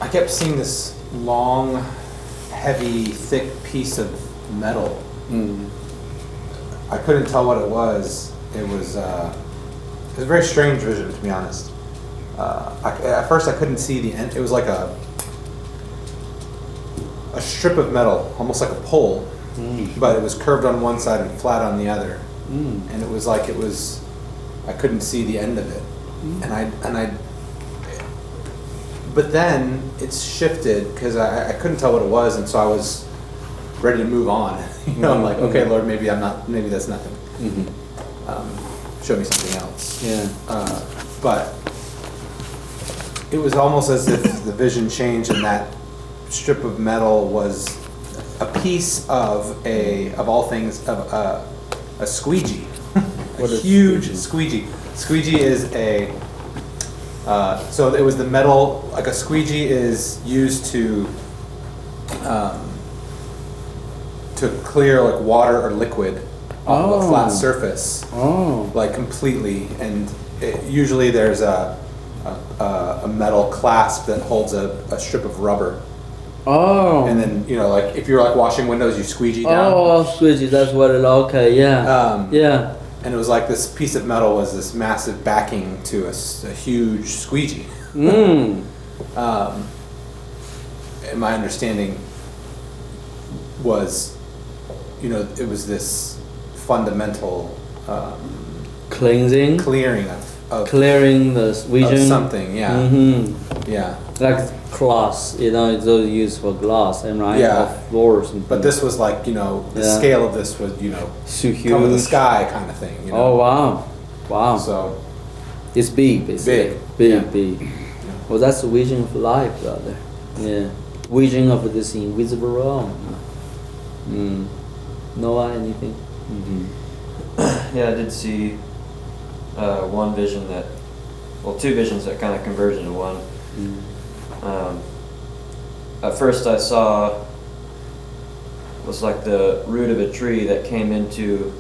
I kept seeing this long, heavy, thick piece of metal. I couldn't tell what it was. It was a very strange vision, to be honest. At first, I couldn't see the end. It was like a strip of metal, almost like a pole, but it was curved on one side and flat on the other. And it was like I couldn't see the end of it. But then it's shifted because I couldn't tell what it was, and so I was ready to move on. I'm like, okay, Lord, maybe that's nothing. Show me something else. Yeah. But it was almost as if the vision changed, and that strip of metal was a piece of all things, a squeegee. A huge squeegee. Squeegee is so it was the metal, like a squeegee is used to clear like water or liquid off of a flat surface, like completely. And usually there's a metal clasp that holds a strip of rubber. And then like if you're like washing windows, you squeegee down. Squeegee. That's what it. Okay. Yeah. Yeah. And it was like this piece of metal was this massive backing to a huge squeegee. And my understanding was, it was this fundamental cleansing, clearing clearing the vision of something. Yeah. Yeah. Like glass, it's all used for glass, and right? Yeah. Of floors. But this was like, the scale of this was, so huge. Cover the sky kind of thing. Oh wow, wow. So it's big, basically. Big. Yeah. Well, that's the vision of life, brother. Yeah, vision of this invisible realm. Noah, anything? Yeah, I did see one vision two visions that kind of converged into one. At first I saw was like the root of a tree that came into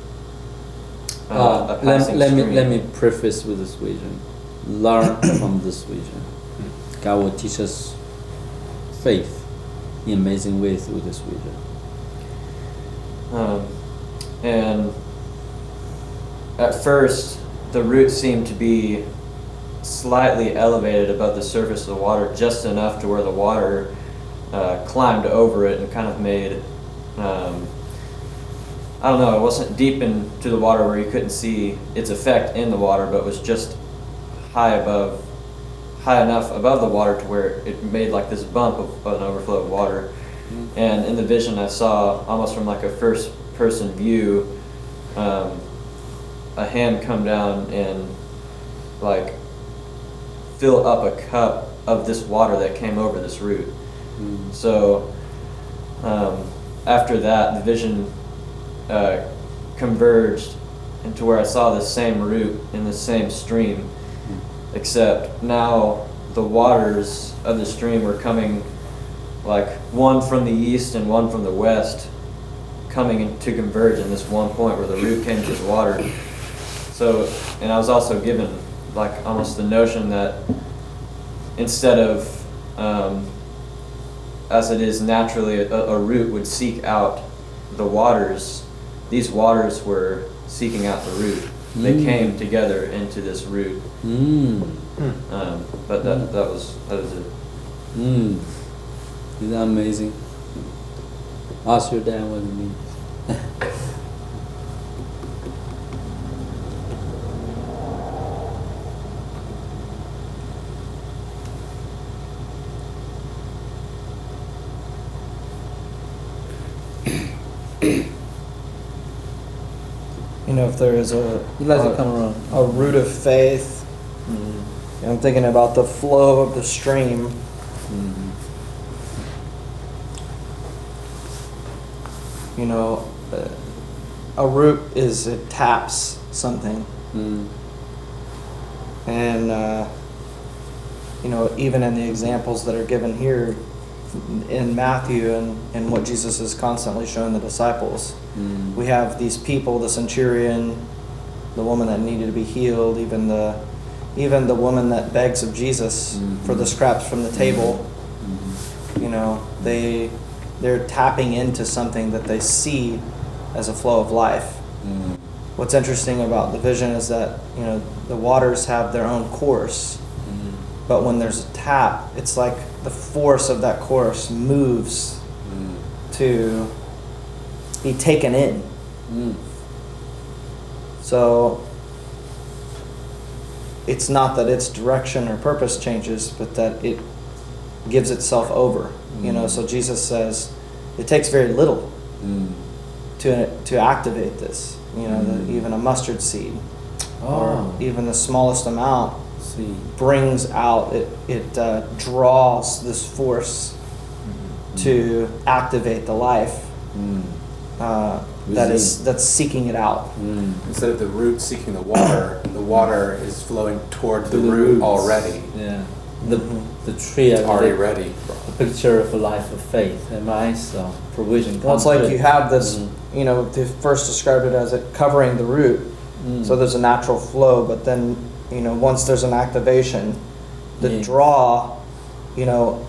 a passing stream. Let me preface with this vision. Learn from this vision. God will teach us faith in amazing ways through this vision. And at first the root seemed to be slightly elevated above the surface of the water, just enough to where the water climbed over it and kind of made, I don't know, it wasn't deep into the water where you couldn't see its effect in the water, but was just high enough above the water to where it made like this bump of an overflow of water. And in the vision I saw, almost from like a first person view, a hand come down and like fill up a cup of this water that came over this root. So after that, the vision converged into where I saw the same root in the same stream, except now the waters of the stream were coming, like one from the east and one from the west, coming to converge in this one point where the root came to the water. So, and I was also given like almost the notion that instead of as it is naturally a root would seek out the waters, these waters were seeking out the root. They came together into this root. But that was it. Isn't that amazing? Ask your dad what it means. If there is a root of faith, I'm thinking about the flow of the stream. A root it taps something, and even in the examples that are given here in Matthew and what Jesus is constantly showing the disciples, we have these people, the centurion, the woman that needed to be healed, even the even the woman that begs of Jesus for the scraps from the table, you know, they're tapping into something that they see as a flow of life. What's interesting about the vision is that, you know, the waters have their own course, but when there's a tap, it's like the force of that course moves to be taken in. So it's not that its direction or purpose changes, but that it gives itself over. You know, so Jesus says it takes very little to activate this. You know, even a mustard seed or even the smallest amount brings out, it draws this force to activate the life that's seeking it out. Instead of the root seeking the water is flowing toward the root roots. already. Yeah. The tree It's already ready. the picture of a life of faith, am I? So provision comes. Well, it's like with you it. have this, you know, they first described it as it covering the root. So there's a natural flow, but then, you know, once there's an activation, the draw, you know,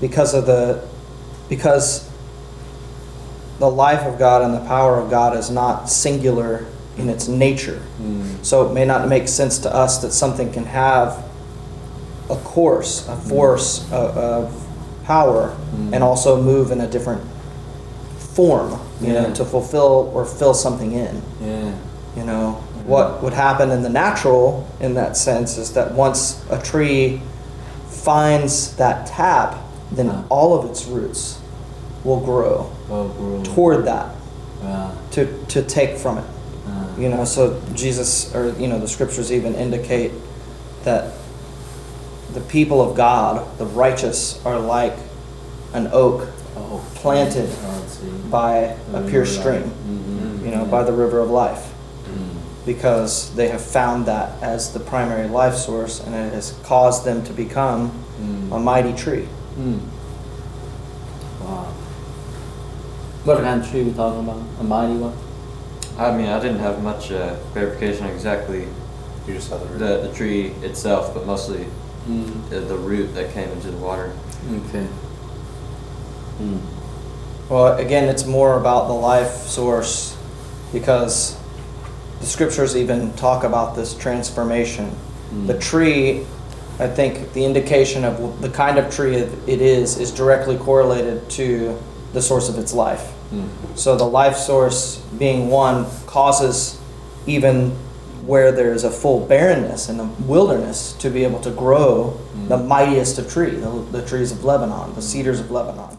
because the life of God and the power of God is not singular in its nature. So it may not make sense to us that something can have a course, a force of power, and also move in a different form, you know, to fulfill or fill something in. Yeah. You know, what would happen in the natural, in that sense, is that once a tree finds that tap, then all of its roots will grow toward that, to take from it. You know, so Jesus, or, you know, the scriptures even indicate that the people of God, the righteous, are like an oak planted by a pure stream, you know, by the river of life. Because they have found that as the primary life source, and it has caused them to become a mighty tree. Wow. What kind of tree we talking about? A mighty one? I mean, I didn't have much clarification on exactly You just saw the root. the tree itself, but mostly the root that came into the water. Okay. Well, again, it's more about the life source, because the scriptures even talk about this transformation. The tree, I think the indication of the kind of tree it is directly correlated to the source of its life. So the life source being one causes even where there's a full barrenness in the wilderness to be able to grow the mightiest of trees, the trees of Lebanon, the cedars of Lebanon.